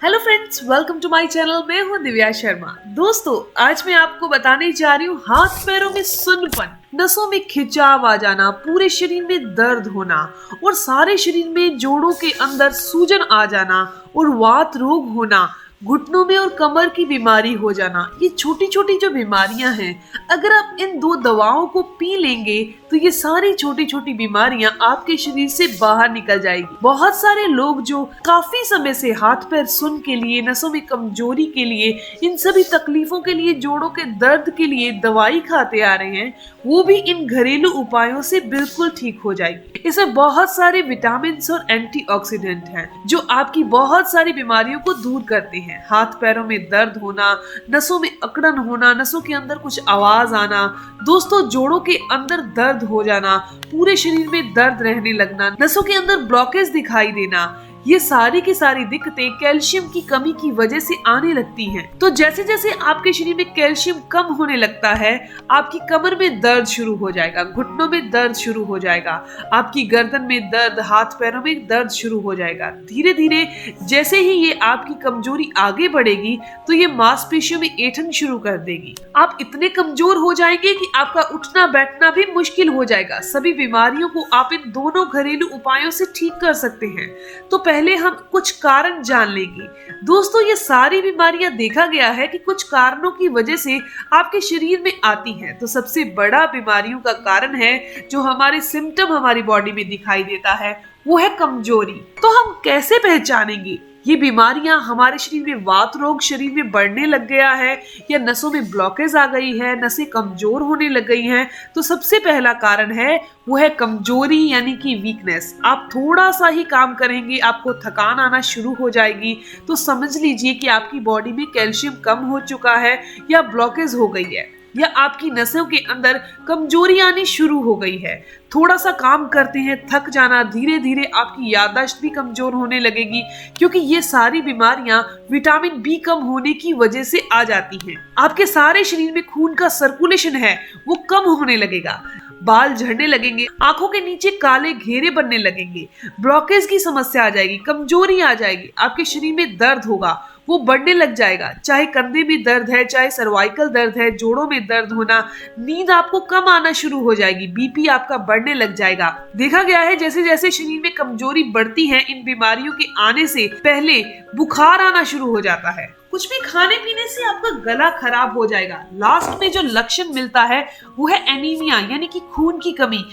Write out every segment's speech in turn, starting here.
Hello friends, welcome to my channel. मैं हूं दिव्या शर्मा। दोस्तों, आज मैं आपको बताने जा रही हूँ हाथ पैरों में सुन्नपन, नसों में खिंचाव आ जाना, पूरे शरीर में दर्द होना और सारे शरीर में जोड़ों के अंदर सूजन आ जाना और वात रोग होना, घुटनों में और कमर की बीमारी हो जाना। ये छोटी छोटी जो बीमारियां हैं, अगर आप इन दो दवाओं को पी लेंगे तो ये सारी छोटी छोटी बीमारियां आपके शरीर से बाहर निकल जाएगी। बहुत सारे लोग जो काफी समय से हाथ पैर सुन के लिए, नसों में कमजोरी के लिए, इन सभी तकलीफों के लिए, जोड़ों के दर्द के लिए दवाई खाते आ रहे हैं, वो भी इन घरेलू उपायों से बिल्कुल ठीक हो जाएगी। इसमें बहुत सारे विटामिन और एंटीऑक्सीडेंट हैं जो आपकी बहुत सारी बीमारियों को दूर करते हैं। हाथ पैरों में दर्द होना, नसों में अकड़न होना, नसों के अंदर कुछ आवाज आना, दोस्तों जोड़ों के अंदर दर्द हो जाना, पूरे शरीर में दर्द रहने लगना, नसों के अंदर ब्लॉकेज दिखाई देना, ये सारी की सारी दिक्कतें कैल्शियम की कमी की वजह से आने लगती हैं। तो जैसे जैसे आपके शरीर में कैल्शियम कम होने लगता है, आपकी कमर में दर्द शुरू हो जाएगा, घुटनों में दर्द शुरू हो जाएगा, आपकी गर्दन में दर्द, हाथ पैरों में दर्द शुरू हो जाएगा। धीरे धीरे जैसे ही ये आपकी कमजोरी आगे बढ़ेगी तो ये मांसपेशियों में ऐंठन शुरू कर देगी। आप इतने कमजोर हो जाएंगे कि आपका उठना बैठना भी मुश्किल हो जाएगा। सभी बीमारियों को आप इन दोनों घरेलू उपायों से ठीक कर सकते हैं। तो पहले हम कुछ कारण जान लेंगे। दोस्तों, ये सारी बीमारियां देखा गया है कि कुछ कारणों की वजह से आपके शरीर में आती हैं। तो सबसे बड़ा बीमारियों का कारण है जो हमारे सिम्टम हमारी बॉडी में दिखाई देता है, वो है कमजोरी। तो हम कैसे पहचानेंगे ये बीमारियां? हमारे शरीर में वात रोग शरीर में बढ़ने लग गया है या नसों में ब्लॉकेज आ गई है, नसें कमजोर होने लग गई हैं, तो सबसे पहला कारण है वो है कमजोरी यानी कि वीकनेस। आप थोड़ा सा ही काम करेंगे, आपको थकान आना शुरू हो जाएगी, तो समझ लीजिए कि आपकी बॉडी में कैल्शियम कम हो चुका है या ब्लॉकेज हो गई है या आपकी नसों के अंदर कमजोरी आनी शुरू हो गई है। थोड़ा सा काम करते हैं, थक जाना, धीरे धीरे आपकी याददाश्त भी कमजोर होने लगेगी, क्योंकि ये सारी बीमारियां विटामिन बी कम होने की वजह से आ जाती हैं। आपके सारे शरीर में खून का सर्कुलेशन है वो कम होने लगेगा, बाल झड़ने लगेंगे, आंखों के नीचे काले घेरे बनने लगेंगे, ब्लॉकेज की समस्या आ जाएगी, कमजोरी आ जाएगी, आपके शरीर में दर्द होगा वो बढ़ने लग जाएगा। चाहे कंधे में दर्द है, चाहे सर्वाइकल दर्द है, जोड़ों में दर्द होना, नींद आपको कम आना शुरू हो जाएगी, बीपी आपका बढ़ने लग जाएगा। देखा गया है जैसे जैसे शरीर में कमजोरी बढ़ती है, इन बीमारियों के आने से पहले बुखार आना शुरू हो जाता है। कुछ भी खाने पीने से आपका गला खराब हो जाएगा। लास्ट में जो लक्षण मिलता है वो है एनीमिया यानी कि खून की कमी।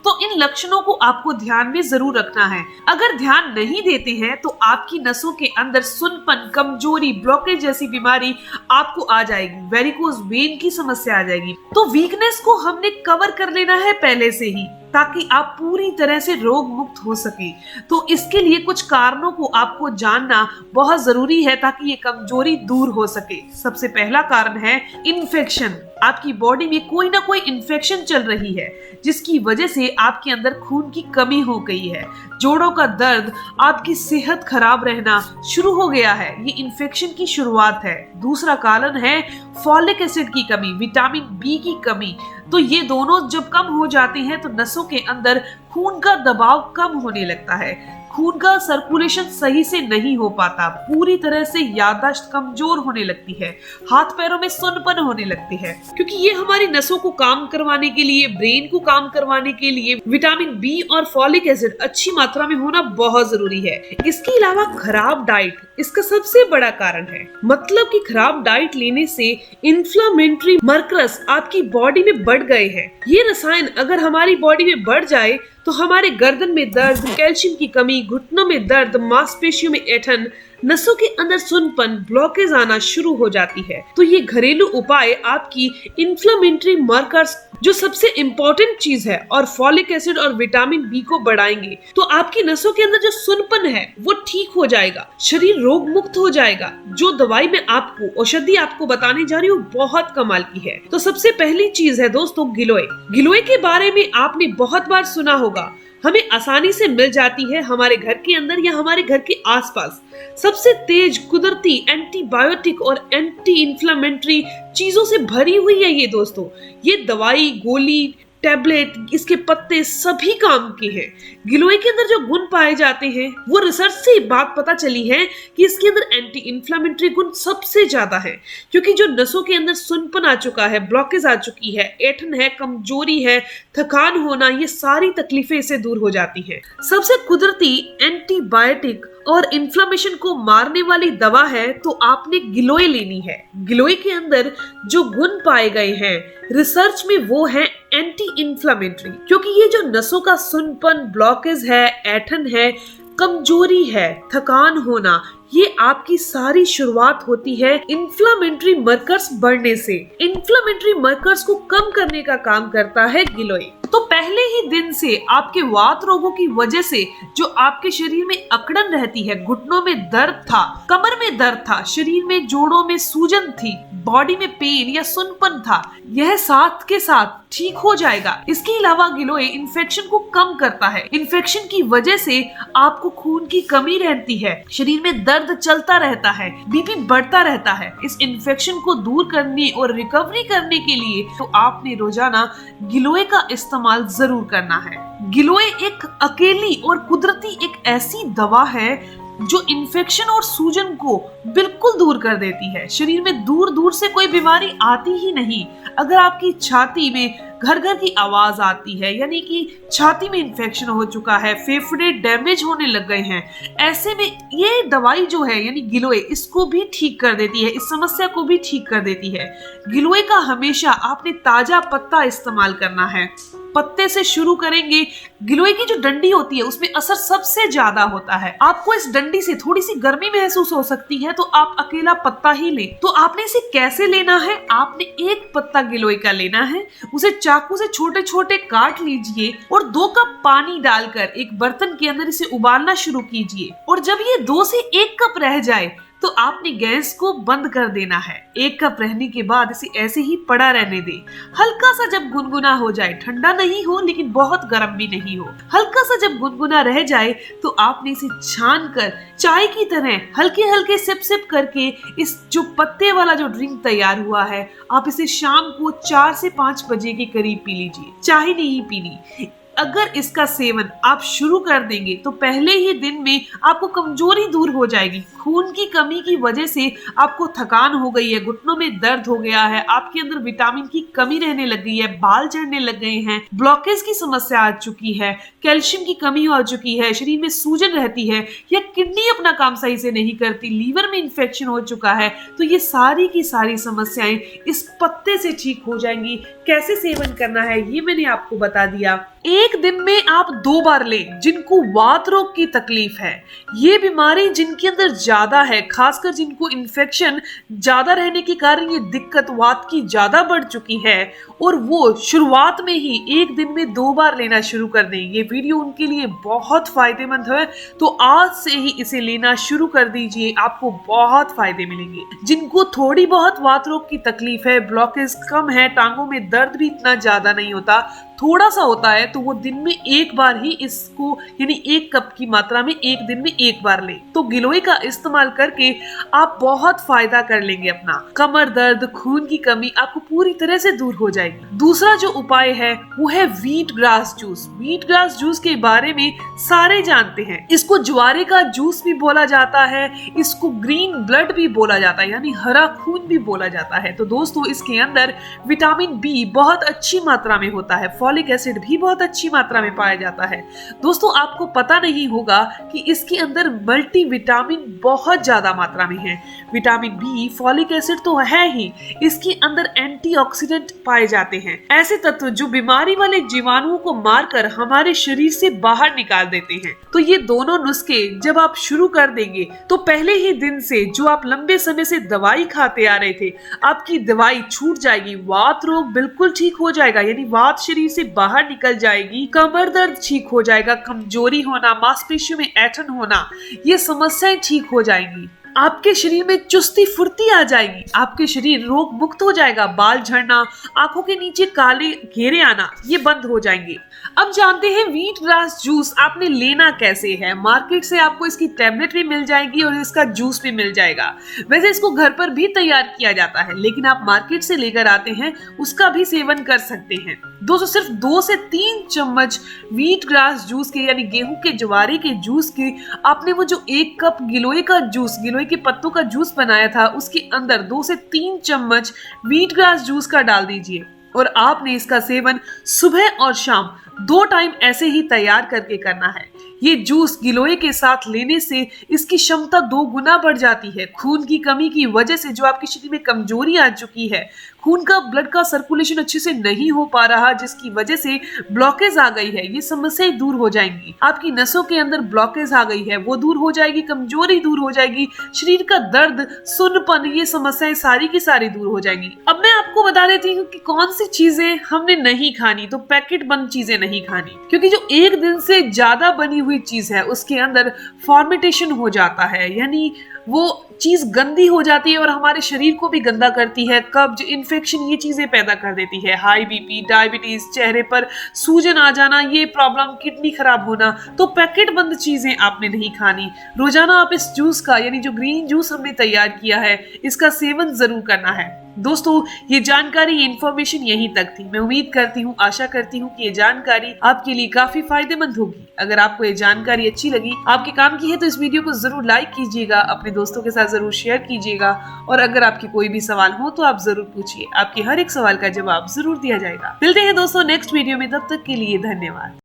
तो इन लक्षणों को आपको ध्यान में जरूर रखना है। अगर ध्यान नहीं देते हैं तो आपकी नसों के अंदर सुन्नपन, कमजोरी, ब्लॉकेज जैसी बीमारी आपको आ जाएगी, वेरिकोज वेन की समस्या आ जाएगी। तो वीकनेस को हमने कवर कर लेना है पहले से ही, ताकि आप पूरी तरह से रोग मुक्त हो सके। तो इसके लिए कुछ कारणों को आपको जानना बहुत जरूरी है ताकि ये कमजोरी दूर हो सके। सबसे पहला कारण है इन्फेक्शन। आपकी बॉडी में कोई ना कोई इन्फेक्शन चल रही है जिसकी वजह से आपके अंदर खून की कमी हो गई है, जोड़ों का दर्द, आपकी सेहत खराब रहना शुरू हो गया है, ये इन्फेक्शन की शुरुआत है। दूसरा कारण है फॉलिक एसिड की कमी, विटामिन बी की कमी। तो ये दोनों जब कम हो जाते हैं तो नसों के अंदर खून का दबाव कम होने लगता है, खून का सर्कुलेशन सही से नहीं हो पाता, पूरी तरह से याददाश्त कमजोर होने लगती है, हाथ पैरों में सुन्नपन होने लगती है, क्योंकि ये हमारी नसों को काम करवाने के लिए, ब्रेन को काम करवाने के लिए विटामिन बी और फॉलिक एसिड अच्छी मात्रा में होना बहुत जरूरी है। इसके अलावा खराब डाइट इसका सबसे बड़ा कारण है। मतलब कि खराब डाइट लेने से इन्फ्लेमेटरी मार्कर्स आपकी बॉडी में बढ़ गए हैं। ये रसायन अगर हमारी बॉडी में बढ़ जाए तो हमारे गर्दन में दर्द, कैल्शियम की कमी, घुटनों में दर्द, मांसपेशियों में ऐंठन, नसों के अंदर सुन्नपन, ब्लॉकेज आना शुरू हो जाती है। तो ये घरेलू उपाय आपकी इन्फ्लेमेटरी मार्कर्स, जो सबसे इम्पोर्टेंट चीज है, और फॉलिक एसिड और विटामिन बी को बढ़ाएंगे। तो आपकी नसों के अंदर जो सुन्नपन है वो ठीक हो जाएगा, शरीर रोग मुक्त हो जाएगा। जो दवाई मैं आपको, औषधि आपको बताने जा रही हूँ, बहुत कमाल की है। तो सबसे पहली चीज है दोस्तों गिलोय। गिलोय के बारे में आपने बहुत बार सुना होगा, हमें आसानी से मिल जाती है हमारे घर के अंदर या हमारे घर के आसपास। सबसे तेज कुदरती एंटीबायोटिक और एंटी इन्फ्लेमेटरी चीजों से भरी हुई है ये दोस्तों। ये दवाई, गोली टैबलेट, इसके पत्ते सभी काम के हैं। गिलोय के अंदर जो गुण पाए जाते हैं वो रिसर्च से बात पता चली है कि इसके अंदर एंटी इंफ्लेमेटरी गुण सबसे ज्यादा है, क्योंकि जो नसों के अंदर सुनपन आ चुका है, ब्लॉकेज आ चुकी है, ऐंठन है, कमजोरी है, थकान होना, ये सारी तकलीफें इससे दूर हो जाती है। सबसे कुदरती एंटीबायोटिक और इन्फ्लेमेशन को मारने वाली दवा है तो आपने गिलोय लेनी है। गिलोय के अंदर जो गुण पाए गए हैं रिसर्च में वो है एंटी इंफ्लेमेटरी, क्योंकि ये जो नसों का सुनपन, ब्लॉकेज है, ऐंठन है, कमजोरी है, थकान होना, ये आपकी सारी शुरुआत होती है इन्फ्लेमेटरी मार्कर्स बढ़ने से। इन्फ्लेमेटरी मार्कर्स को कम करने का काम करता है गिलोय। तो पहले ही दिन से आपके वात रोगों की वजह से जो आपके शरीर में अकड़न रहती है, घुटनों में दर्द था, कमर में दर्द था, शरीर में जोड़ों में सूजन थी, बॉडी में पेन या सुनपन था, यह साथ के साथ ठीक हो जाएगा। इसके अलावा गिलोय इन्फेक्शन को कम करता है। इन्फेक्शन की वजह से आपको खून की कमी रहती है, शरीर में दर्द चलता रहता है, बीपी बढ़ता रहता है। इस इन्फेक्शन को दूर करने और रिकवरी करने के लिए तो आपने रोजाना गिलोय का इस्तेमाल जरूर करना है। गिलोय एक अकेली और कुदरती एक ऐसी दवा है जो इन्फेक्शन और सूजन को बिल्कुल दूर कर देती है। शरीर में दूर दूर से कोई बीमारी आती ही नहीं। अगर आपकी छाती में घर घर की आवाज आती है, यानी कि छाती में इन्फेक्शन हो चुका है, फेफड़े डैमेज होने लग गए हैं, ऐसे में ये दवाई जो है यानी गिलोय इसको भी ठीक कर देती है, इस समस्या को भी ठीक कर देती है। गिलोय का हमेशा आपने ताजा पत्ता इस्तेमाल करना है। पत्ते से शुरू करेंगे। गिलोय की जो डंडी होती है उसमें असर सबसे ज्यादा होता है। आपको इस डंडी से थोड़ी सी गर्मी महसूस हो सकती है तो आप अकेला पत्ता ही लें। तो आपने इसे कैसे लेना है? आपने एक पत्ता गिलोय का लेना है, उसे चाकू से छोटे छोटे काट लीजिए और 2 कप पानी डालकर एक बर्तन के अंदर इसे उबालना शुरू कीजिए। और जब ये 2 से 1 कप रह जाए तो आपने गैस को बंद कर देना है। 1 कप रहने के बाद इसे ऐसे ही पड़ा रहने दे। हल्का सा जब गुनगुना हो जाए, ठंडा नहीं हो लेकिन बहुत गर्म भी नहीं हो, हल्का सा जब गुनगुना रह जाए तो आपने इसे छान कर चाय की तरह हल्के हल्के सिप सिप करके इस जो पत्ते वाला जो ड्रिंक तैयार हुआ है, आप इसे शाम को 4 से 5 बजे के करीब पी लीजिए। चाय नहीं पीनी। अगर इसका सेवन आप शुरू कर देंगे तो पहले ही दिन में आपको कमजोरी दूर हो जाएगी। खून की कमी की वजह से आपको थकान हो गई है, घुटनों में दर्द हो गया है, आपके अंदर विटामिन की कमी रहने लग गई है, बाल झड़ने लग गए हैं, ब्लॉकेज की समस्या आ चुकी है, कैल्शियम की कमी हो चुकी है, शरीर में सूजन रहती है या किडनी अपना काम सही से नहीं करती, लीवर में इन्फेक्शन हो चुका है, तो ये सारी की सारी समस्याएं इस पत्ते से ठीक हो जाएंगी। कैसे सेवन करना है ये मैंने आपको बता दिया। एक दिन में आप 2 बार लें। जिनको वात रोग की तकलीफ है, ये बीमारी जिनके अंदर ज्यादा है, खासकर जिनको इन्फेक्शन ज्यादा रहने के कारण ये दिक्कत वात की ज्यादा बढ़ चुकी है और वो शुरुआत में ही एक दिन में 2 बार लेना शुरू कर दें, ये वीडियो उनके लिए बहुत फायदेमंद है। तो आज से ही इसे लेना शुरू कर दीजिए, आपको बहुत फायदे मिलेंगे। जिनको थोड़ी बहुत वात रोग की तकलीफ है, ब्लॉकेज कम है, टांगों में दर्द भी इतना ज्यादा नहीं होता, थोड़ा सा होता है, तो वो दिन में 1 बार ही इसको यानी 1 कप की मात्रा में एक दिन में 1 बार लें। तो गिलोय का इस्तेमाल करके आप बहुत फायदा कर लेंगे। अपना कमर दर्द, खून की कमी आपको पूरी तरह से दूर हो जाएगी। दूसरा जो उपाय है वो है wheat grass juice. Wheat grass juice के बारे में सारे जानते हैं। इसको ज्वारे का जूस भी बोला जाता है, इसको ग्रीन ब्लड भी बोला जाता है, यानी हरा खून भी बोला जाता है। तो दोस्तों, इसके अंदर विटामिन बी बहुत अच्छी मात्रा में होता है, फॉलिक एसिड भी बहुत अच्छी मात्रा में पाया जाता है। दोस्तों, आपको पता नहीं होगा कि इसके अंदर मल्टी विटामिन बहुत ज्यादा मात्रा में है। विटामिन बी, फॉलिक एसिड तो है ही, इसके अंदर एंटीऑक्सीडेंट पाए जाते हैं, ऐसे तत्व जो बीमारी वाले जीवाणुओं को मारकर हमारे शरीर से बाहर निकाल देते हैं। तो ये दोनों नुस्खे जब आप शुरू कर देंगे तो पहले ही दिन से जो आप लंबे समय से दवाई खाते आ रहे थे, आपकी दवाई छूट जाएगी, वात रोग बिल्कुल ठीक हो जाएगा, यानी वात शरीर से बाहर निकल जाएगी, कमर दर्द ठीक हो जाएगा, कमजोरी होना, मांसपेशियों में ऐंठन होना, ये समस्याएं ठीक हो जाएंगी। आपके शरीर में चुस्ती फुर्ती आ जाएगी, आपके शरीर रोग मुक्त हो जाएगा, बाल झड़ना, आंखों के नीचे काले घेरे आना ये बंद हो जाएंगे। अब जानते हैं व्हीट ग्रास जूस आपने लेना कैसे है। मार्केट से आपको इसकी टैबलेट भी मिल जाएगी और इसका जूस भी मिल जाएगा। वैसे इसको घर पर भी तैयार किया जाता है, लेकिन आप मार्केट से लेकर आते हैं उसका भी सेवन कर सकते हैं। दोस्तों सिर्फ 2 से 3 चम्मच व्हीट ग्रास जूस के यानी गेहूं के ज्वारे के जूस के आपने वो जो 1 कप गिलोय का जूस, गिलोय के पत्तों का जूस बनाया था उसके अंदर 2 से 3 चम्मच व्हीट ग्रास जूस का डाल दीजिए और आपने इसका सेवन सुबह और शाम 2 टाइम ऐसे ही तैयार करके करना है। ये जूस गिलोय के साथ लेने से इसकी क्षमता 2 गुना बढ़ जाती है। खून की कमी की वजह से जो आपके शरीर में कमजोरी आ चुकी है, खून का ब्लड का सर्कुलेशन अच्छे से नहीं हो पा रहा जिसकी वजह से ब्लॉकेज आ गई है, ये समस्याएं दूर हो जाएंगी। आपकी नसों के अंदर ब्लॉकेज आ गई है वो दूर हो जाएगी, कमजोरी दूर हो जाएगी, शरीर का दर्द, सुन्नपन, ये समस्याएं सारी की सारी दूर हो जाएंगी। अब मैं आपको बता देती हूँ कि कौन सी चीजें हमने नहीं खानी। तो पैकेट बंद चीजें नहीं खानी, क्योंकि जो 1 दिन से ज्यादा बनी हुई चीज है उसके अंदर फॉर्मेटेशन हो जाता है, यानी वो चीज गंदी हो जाती है और हमारे शरीर को भी गंदा करती है। कब्ज, इन्फेक्शन ये चीजें पैदा कर देती है। हाई बीपी, डायबिटीज, चेहरे पर सूजन आ जाना, ये प्रॉब्लम, किडनी खराब होना। तो पैकेट बंद चीजें आपने नहीं खानी। रोजाना आप इस जूस का यानी जो ग्रीन जूस हमने तैयार किया है इसका सेवन जरूर करना है। दोस्तों ये जानकारी, ये इन्फॉर्मेशन यहीं तक थी। मैं उम्मीद करती हूँ, आशा करती हूँ कि ये जानकारी आपके लिए काफी फायदेमंद होगी। अगर आपको ये जानकारी अच्छी लगी, आपके काम की है, तो इस वीडियो को जरूर लाइक कीजिएगा, अपने दोस्तों के साथ जरूर शेयर कीजिएगा और अगर आपके कोई भी सवाल हो तो आप जरूर पूछिए, आपके हर एक सवाल का जवाब जरूर दिया जाएगा। मिलते हैं दोस्तों नेक्स्ट वीडियो में, तब तक के लिए धन्यवाद।